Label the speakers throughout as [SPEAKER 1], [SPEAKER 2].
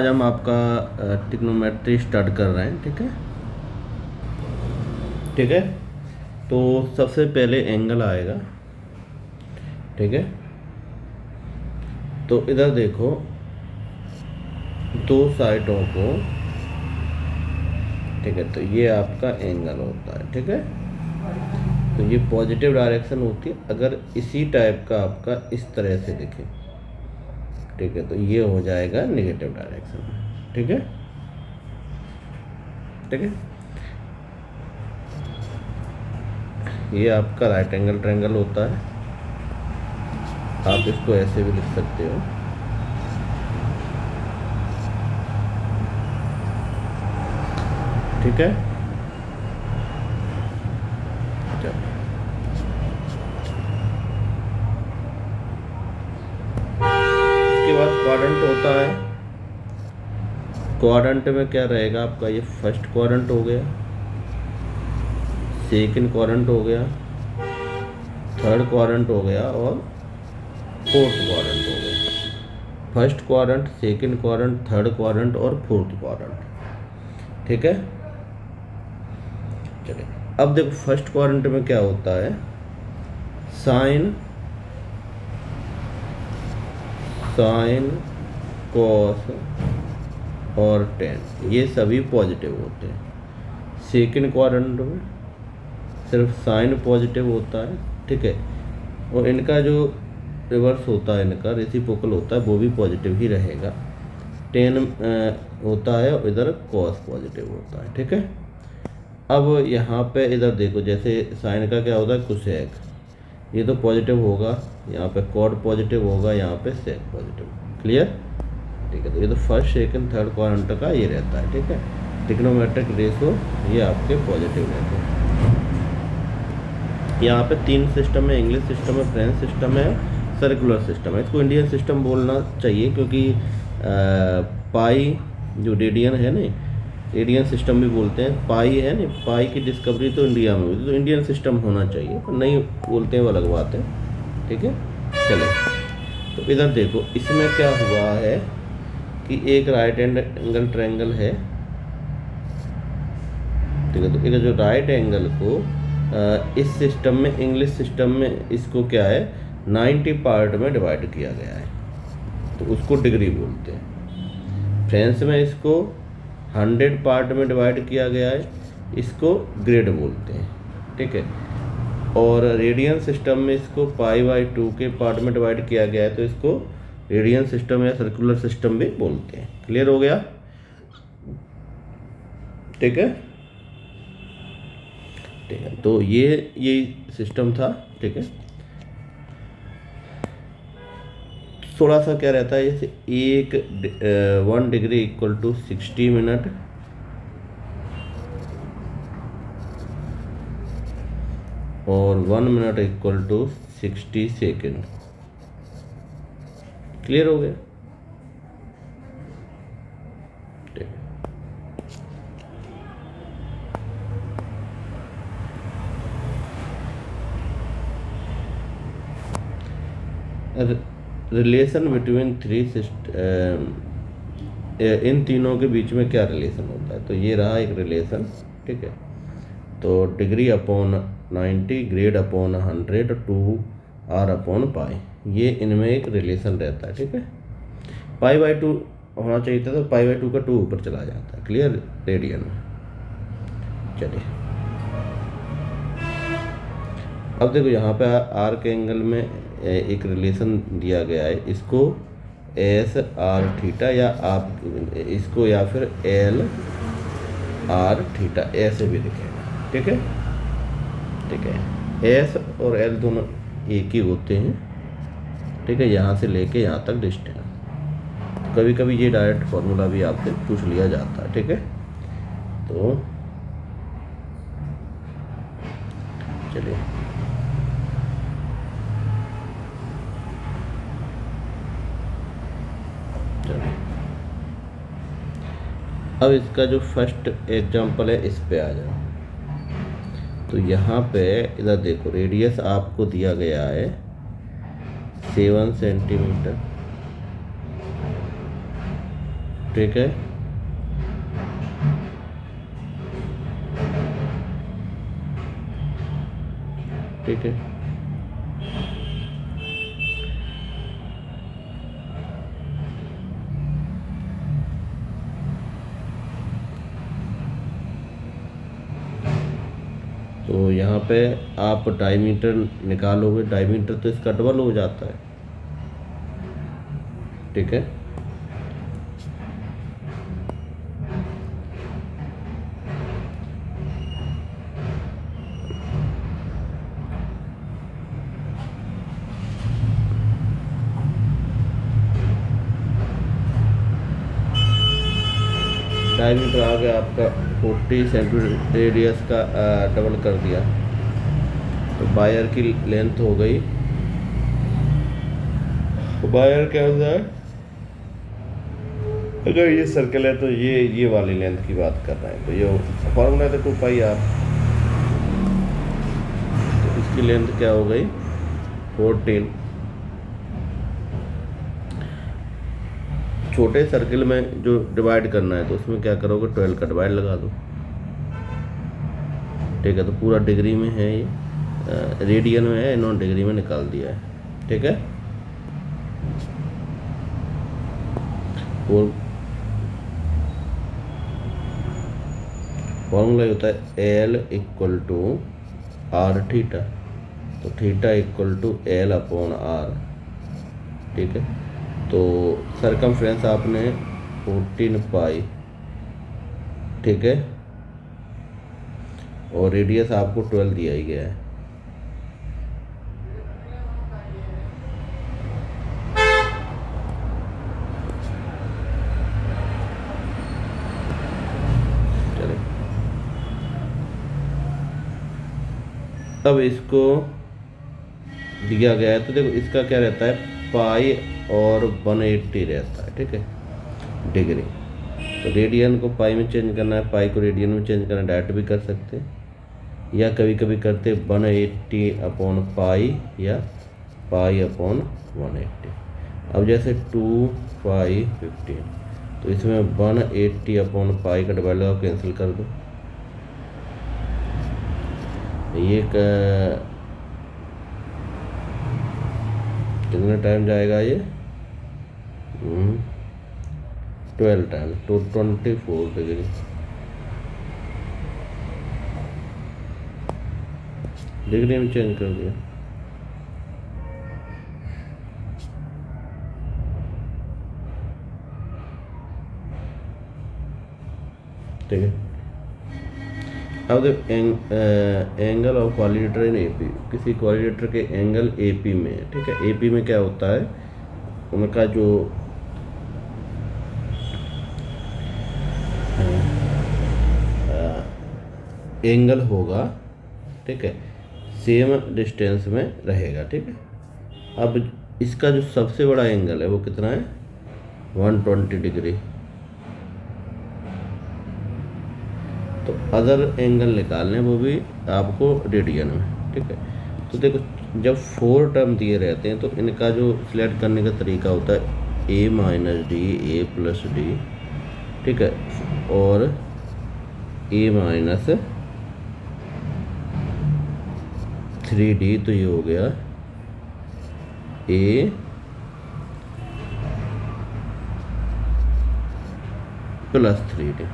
[SPEAKER 1] आज हम आपका ट्रिग्नोमेट्री स्टार्ट कर रहे हैं। ठीक है, ठीक है। तो सबसे पहले एंगल आएगा। ठीक है, तो इधर देखो, दो साइडों को, ठीक है, तो ये आपका एंगल होता है। ठीक है, तो ये पॉजिटिव डायरेक्शन होती है अगर इसी टाइप का आपका इस तरह से दिखे। ठीक है, तो ये हो जाएगा नेगेटिव डायरेक्शन। ठीक है, ठीक है। ये आपका राइट एंगल ट्रायंगल होता है। आप इसको ऐसे भी लिख सकते हो। ठीक है, चलो। इसके बाद क्वाड्रेंट होता है। क्वाड्रेंट में क्या रहेगा आपका, ये फर्स्ट क्वाड्रेंट हो गया, सेकंड क्वाड्रेंट हो गया, थर्ड क्वाड्रेंट हो गया और फोर्थ क्वाड्रेंट हो गया। First quadrant, second quadrant, third quadrant और फोर्थ क्वाड्रेंट। ठीक है, चलिए। अब देखो फर्स्ट क्वाड्रेंट में क्या होता है, साइन, कॉस और टेन, ये सभी पॉजिटिव होते हैं। सेकंड क्वाड्रेंट में सिर्फ साइन पॉजिटिव होता है। ठीक है, और इनका जो रिवर्स होता है, इनका रेसिप्रोकल होता है, वो भी पॉजिटिव ही रहेगा। टेन होता है और इधर कॉस पॉजिटिव होता है। ठीक है, अब यहाँ पे इधर देखो, जैसे साइन का क्या होता है, कोसेक, ये तो पॉजिटिव होगा, यहाँ पे कॉड पॉजिटिव होगा, यहाँ पे सेक पॉजिटिव। क्लियर? ठीक है, तो ये तो फर्स्ट सेकंड थर्ड क्वाड्रेंट का ये रहता है। ठीक है, ट्रिग्नोमेट्रिक रेशो ये आपके पॉजिटिव रहते हैं। यहाँ पे तीन सिस्टम है, इंग्लिश सिस्टम है, फ्रेंच सिस्टम है, सर्कुलर सिस्टम है। इसको इंडियन सिस्टम बोलना चाहिए क्योंकि पाई जो रेडियन है ना, रेडियन सिस्टम भी बोलते हैं, पाई है ना, पाई की डिस्कवरी तो इंडिया में हुई थी, तो इंडियन सिस्टम होना चाहिए, पर नहीं बोलते हैं वो अलग बात है। ठीक है, चलो। तो इधर देखो, इसमें क्या हुआ है कि एक राइट एंगल ट्रायंगल है। ठीक है, तो एक जो राइट एंगल को इस सिस्टम में, इंग्लिश सिस्टम में इसको क्या है, 90 पार्ट में डिवाइड किया गया है, तो उसको डिग्री बोलते हैं। फ्रेंच में इसको 100 पार्ट में डिवाइड किया गया है, इसको ग्रेड बोलते हैं। ठीक है, और रेडियन सिस्टम में इसको π/2 के पार्ट में डिवाइड किया गया है, तो इसको रेडियन सिस्टम या सर्कुलर सिस्टम भी बोलते हैं। क्लियर हो गया? ठीक है, ठीक है। तो ये सिस्टम था। ठीक है, थोड़ा सा क्या रहता है, जैसे 1 डिग्री इक्वल टू 60 मिनट, और 1 minute equal to 60 second. Clear हो गया? ठीक है, रिलेशन बिटवीन इन तीनों के बीच में क्या रिलेशन होता है, तो ये रहा एक रिलेशन। ठीक है, तो degree upon 90, grade upon 100, 2r upon pi, ये इनमें एक रिलेशन रहता है। ठीक है, π/2 होना चाहिए था, तो π/2 का 2 ऊपर चला जाता है। क्लियर? रेडियन में। चलिए, अब देखो यहाँ पे आर के एंगल में एक रिलेशन दिया गया है, इसको एस आर थीटा, या आप इसको या फिर एल आर थीटा ऐसे भी लिखेगा। ठीक है, ठीक है। एस और एल दोनों एक ही होते हैं। ठीक है, यहाँ से लेके यहाँ तक डिस्टेंस। कभी कभी ये डायरेक्ट फॉर्मूला भी आपसे पूछ लिया जाता है। ठीक है, तो चलिए, अब इसका जो फर्स्ट एग्जांपल है, इस पे आ जाओ। तो यहाँ पे इधर देखो, रेडियस आपको दिया गया है 7 सेंटीमीटर, ठीक है। ठीक है, तो यहाँ पे आप डायमीटर निकालोगे, डायमीटर तो इसका डबल हो जाता है। ठीक है, डायमीटर आ गया आपका 40 सेंटीमीटर, रेडियस का डबल कर दिया, तो वायर की लेंथ हो गई, वायर के अंदर अगर ये सर्कल है तो ये वाली लेंथ की बात कर रहे हैं, तो ये फॉर्मूला था 2 पाई आर, तो इसकी लेंथ क्या हो गई 14। छोटे सर्किल में जो डिवाइड करना है तो उसमें क्या करोगे 12 का डिवाइड लगा दो। ठीक है, तो पूरा डिग्री में है ये, रेडियन में है, इन्होंने डिग्री में निकाल दिया है। ठीक है, और फॉर्मूला होता है L equal to R theta, तो theta equal to L upon R. ठीक है, तो सरकमफ्रेंस आपने 14 पाई, ठीक है, और रेडियस आपको 12 दिया ही गया है। चलिए, अब इसको दिया गया है तो देखो इसका क्या रहता है पाई और 180 रहता है। ठीक है, डिग्री, तो रेडियन को पाई में चेंज करना है, पाई को रेडियन में चेंज करना है, डायरेक्ट भी कर सकते हैं, या कभी कभी करते 180 अपॉन पाई या पाई अपॉन 180। अब जैसे 2 पाई 15, तो इसमें 180 अपॉन पाई का डिवाइड लगाओ, कैंसिल कर दो, ये कितने टाइम जाएगा ये 12 टाइम, तो 24 डिग्री। डिग्री में चेंज कर दिया। ठीक है, अब देख एंगल ऑफ क्वालिटर इन एपी, किसी क्वालिटर के एंगल एपी में है। ठीक है, एपी में क्या होता है, उनका जो एंगल होगा, ठीक है, सेम डिस्टेंस में रहेगा। ठीक है, अब इसका जो सबसे बड़ा एंगल है वो कितना है 120 डिग्री, तो अदर एंगल निकालने वो भी आपको रेडियन में। ठीक है, तो देखो जब 4 टर्म दिए रहते हैं तो इनका जो सिलेक्ट करने का तरीका होता है a minus D, A plus D, ठीक है, और a माइनस 3d, तो ये हो गया a प्लस 3d।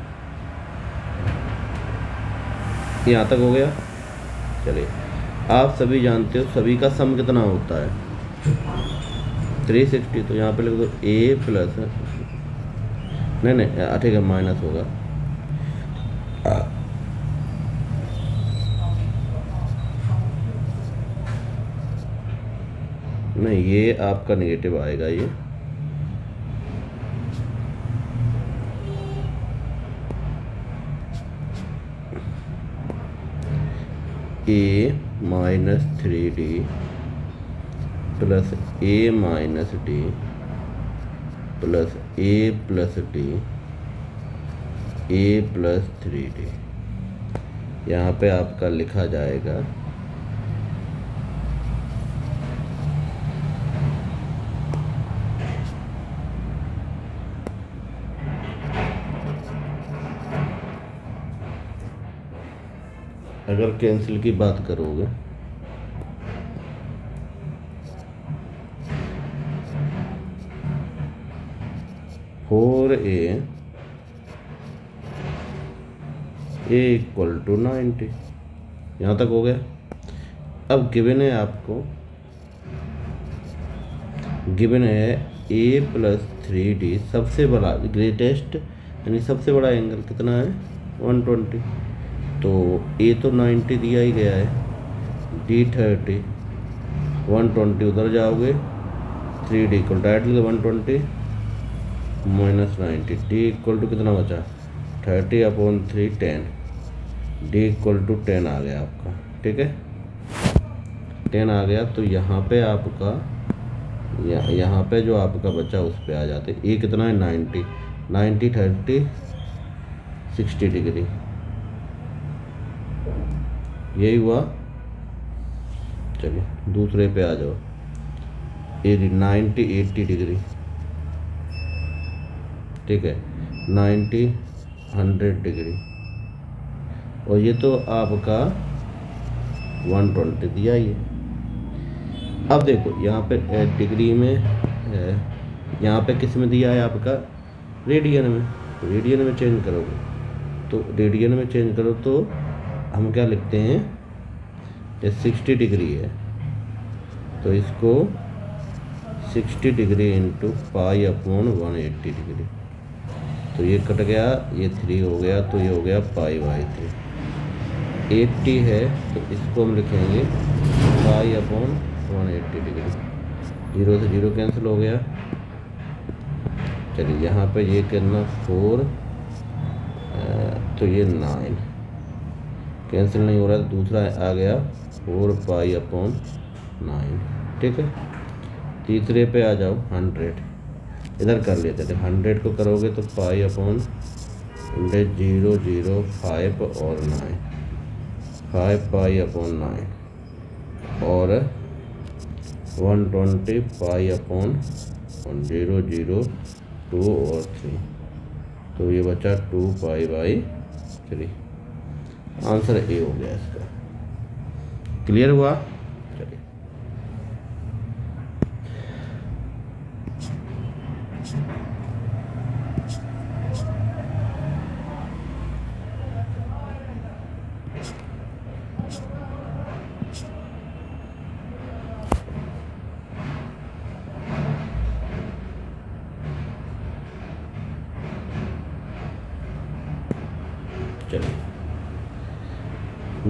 [SPEAKER 1] यहाँ तक हो गया। चलिए, आप सभी जानते हो सभी का सम कितना होता है 360, तो यहाँ पे लिख दो a प्लस, नहीं ठीक है, माइनस होगा, नहीं ये आपका नेगेटिव आएगा, ये a minus 3d plus a minus D plus a plus D, a plus 3d, यहाँ पे आपका लिखा जाएगा अगर कैंसिल की बात करोगे फोर ए इक्वल टू 90, यहाँ तक हो गया। अब गिवन है आपको, गिवन है ए प्लस 3D सबसे बड़ा ग्रेटेस्ट यानी सबसे बड़ा एंगल कितना है 120। तो ए तो 90 दिया ही गया है, D 30, 120 उधर जाओगे 3D equal directly 120 minus 90, D equal to कितना बचा 30/3 10, D इक्वल टू 10 आ गया आपका। ठीक है 10 आ गया। तो यहाँ पे आपका यहाँ पे जो आपका बचा उस पे आ जाते। ए कितना है 90, 90 30 60 डिग्री, यही हुआ। चलिए दूसरे पे आ जाओ, ए 90 80 डिग्री, ठीक है 90 100 डिग्री, और ये तो आपका 120 दिया ही है। अब देखो यहाँ पे डिग्री में यहाँ पे किस में दिया है आपका रेडियन में, तो रेडियन में चेंज करोगे, तो रेडियन में चेंज करो तो हम क्या लिखते हैं, ये 60 डिग्री है तो इसको 60 डिग्री इंटू π/180 डिग्री, तो ये कट गया, ये 3 हो गया, तो ये हो गया π/3। 80 है तो इसको हम लिखेंगे π/180 डिग्री, 0 से 0 कैंसिल हो गया। चलिए यहाँ पे ये करना 4, तो ये 9 कैंसिल नहीं हो रहा, तो दूसरा आ गया 4π/9। ठीक है तीसरे पे आ जाओ 100, इधर कर लेते थे 100 को करोगे तो π/0 0 5 और 9, 5π/9 और 120 π/0 0 2 और 3, तो ये बचा 2π/3। आंसर ए हो गया इसका। क्लियर हुआ? चलिए चलिए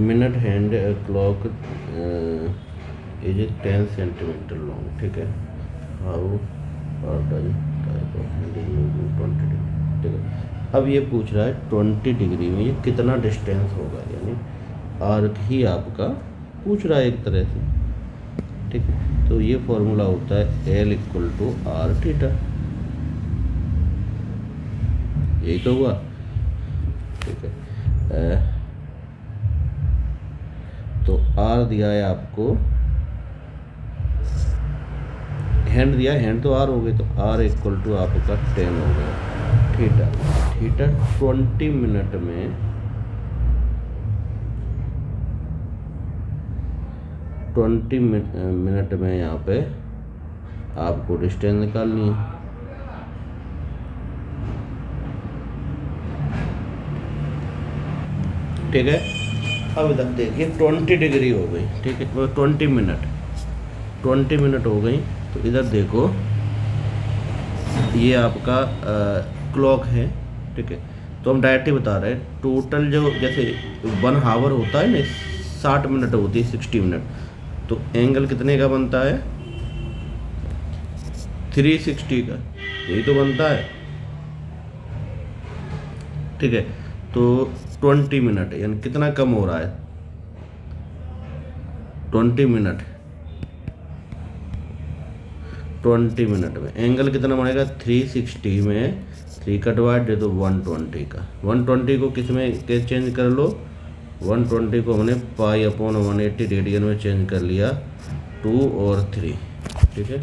[SPEAKER 1] minute hand clock is 10 centimetre long. ठीक है how does type of handing 20 degree. ठीक है अब ये पूछ रहा है 20 डिग्री में ये कितना डिस्टेंस होगा, यानी आर्क ही आपका पूछ रहा है एक तरह से। ठीक है तो ये फॉर्मूला होता है L = R थीटा, यही तो हुआ। ठीक है तो R दिया है आपको, हैंड दिया है, हैंड तो R हो गई, तो R = आपका 10 हो गया थीटा। थीटा 20 मिनट में 20 मिनट में यहाँ पे आपको डिस्टेंस निकालनी है। ठीक है अब इधर देखिए 20 डिग्री हो गई। ठीक है 20 मिनट हो गई, तो इधर देखो ये आपका क्लॉक है। ठीक है तो हम डायरेक्ट ही बता रहे हैं टोटल, जो जैसे 1 आवर होता है ना 60 मिनट होती है 60 मिनट, तो एंगल कितने का बनता है 360 का, यही तो बनता है। ठीक है तो 20 मिनट यानी कितना कम हो रहा है 20 मिनट में एंगल कितना बनेगा 360 में 3 का डिवाइड दे दो 120 का। 120 को किस में चेंज कर लो, 120 को हमने π/180 रेडियन में चेंज कर लिया 2 और 3। ठीक है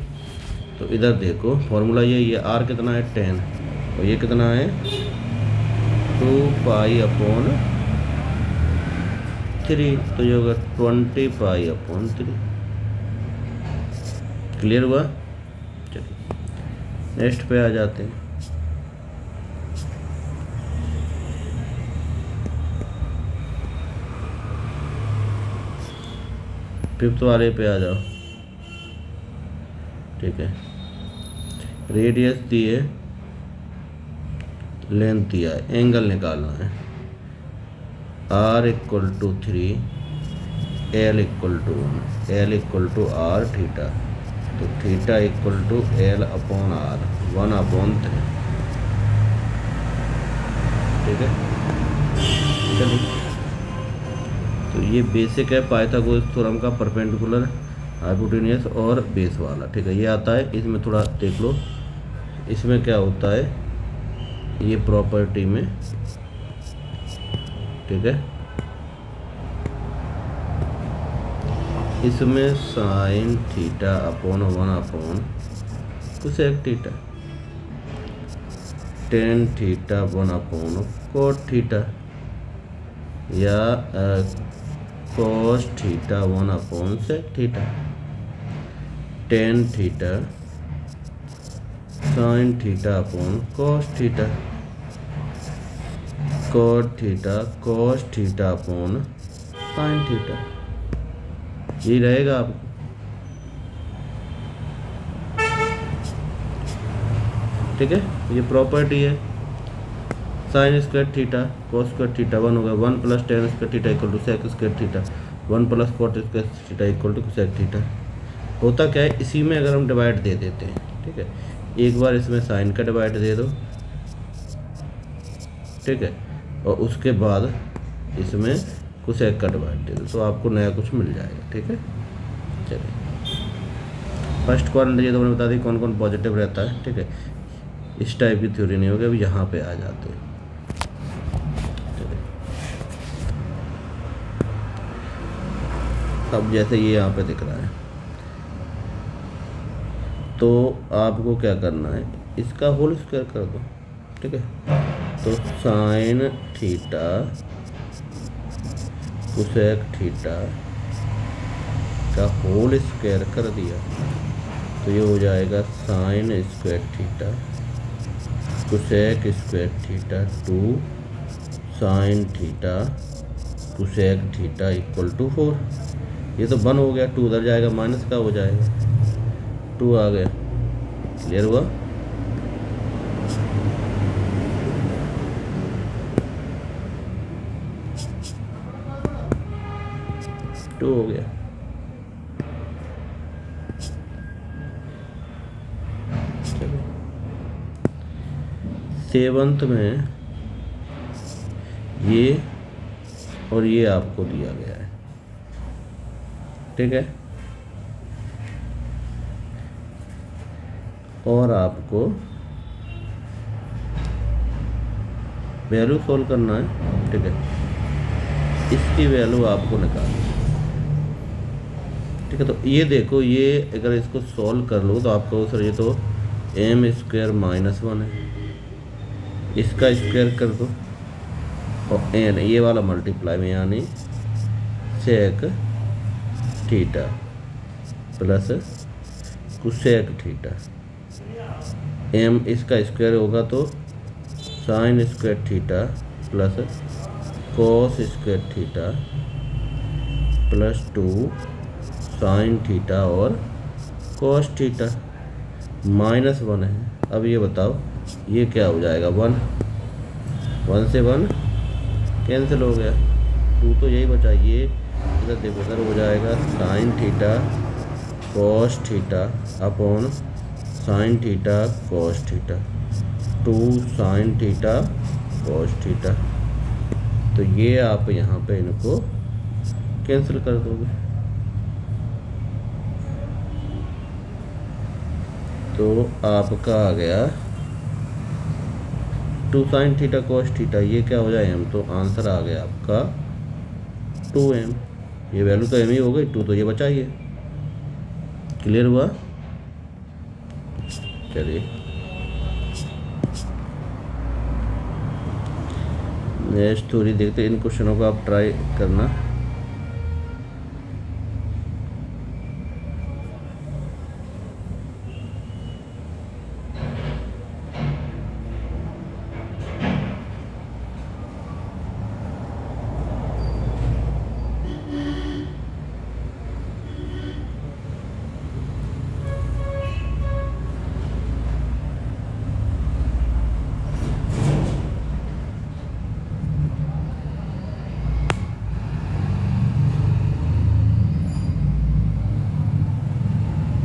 [SPEAKER 1] तो इधर देखो फॉर्मूला ये R कितना है 10 और ये कितना है 2π/3 3, तो ये होगा 20π/3। क्लियर हुआ? चलिए नेक्स्ट पे आ जाते हैं। फिफ्थ वाले पे आ जाओ। ठीक है, रेडियस दिए, लेंथ दिया है, एंगल निकालना है। r = 3, l = 1, l = r theta, तो थीटा = l/r 1/3। ठीक है, चलिए। तो ये बेसिक है पाइथागोरस थ्योरम का, परपेंडिकुलर, हाइपोटेन्यूस और बेस वाला। ठीक है, ये आता है। इसमें थोड़ा देख लो, इसमें क्या होता है ये प्रॉपर्टी में। ठीक है, इसमें साइन थीटा अपॉन 1/कोसेक थीटा, टेन थीटा 1/कोट थीटा, या कोस थीटा 1/सेक theta, tan theta sine theta upon cos theta, cot theta cos theta upon sine theta. ये रहेगा आपको। ठीक है, ये प्रॉपर्टी है। Sine square theta cos square theta 1 होगा, 1 + tan square theta = sec square theta, 1 + cot square theta = cosec theta. होता क्या है, इसी में अगर हम डिवाइड दे देते हैं, ठीक है, एक बार इसमें साइन का डिवाइड दे दो, ठीक है, और उसके बाद इसमें कोसेक का डिवाइड दे दो, तो आपको नया कुछ मिल जाएगा। ठीक है, चलिए। फर्स्ट क्वाड्रेंट ये तो मैंने बता दी कौन कौन पॉजिटिव रहता है। ठीक है, इस टाइप की थ्योरी नहीं होगी। अभी यहाँ पे आ जाते हैं। अब जैसे ये यहाँ पे दिख रहा है, तो आपको क्या करना है, इसका होल स्क्वायर कर दो। ठीक है, तो साइन थीटा कोसेक थीटा का होल स्क्वायर कर दिया, तो ये हो जाएगा sign square theta cosec square theta 2 sine theta cosec theta = 4। ये तो 1 हो गया, 2 उधर जाएगा, माइनस का हो जाएगा, 2 आ गया। क्लियर हुआ? टू हो गया। चलो, सेवंथ में ये और ये आपको दिया गया है। ठीक है, और आपको वैल्यू सोल्व करना है। ठीक है, इसकी वैल्यू आपको निकालनी है। ठीक है, तो ये देखो, ये अगर इसको सॉल्व कर लो तो आपको सर ये तो m² -1 है, इसका स्क्वायर कर दो और n ये वाला मल्टीप्लाई में, यानी sec theta plus cosec theta, m इसका स्क्वायर होगा तो sine square theta plus cos square theta plus 2 sine theta और कोस थीटा -1 है। अब ये बताओ ये क्या हो जाएगा, 1 से 1 कैंसिल हो गया, 2 तो यही बचा। ये इधर देखो, इधर हो जाएगा sine theta cos theta upon sine theta cos theta, 2 sine theta cos theta. तो ये आप यहाँ पे इनको कैंसिल कर दोगे, तो आपका आ गया 2 साइन थीटा कोस थीटा, ये क्या हो जाए m, तो आंसर आ गया आपका 2m। ये वैल्यू तो m ही हो गई, 2 तो ये बचा ही है। क्लियर हुआ? चलिए नेक्स्ट थ्योरी देखते हैं। इन क्वेश्चनों को आप ट्राई करना।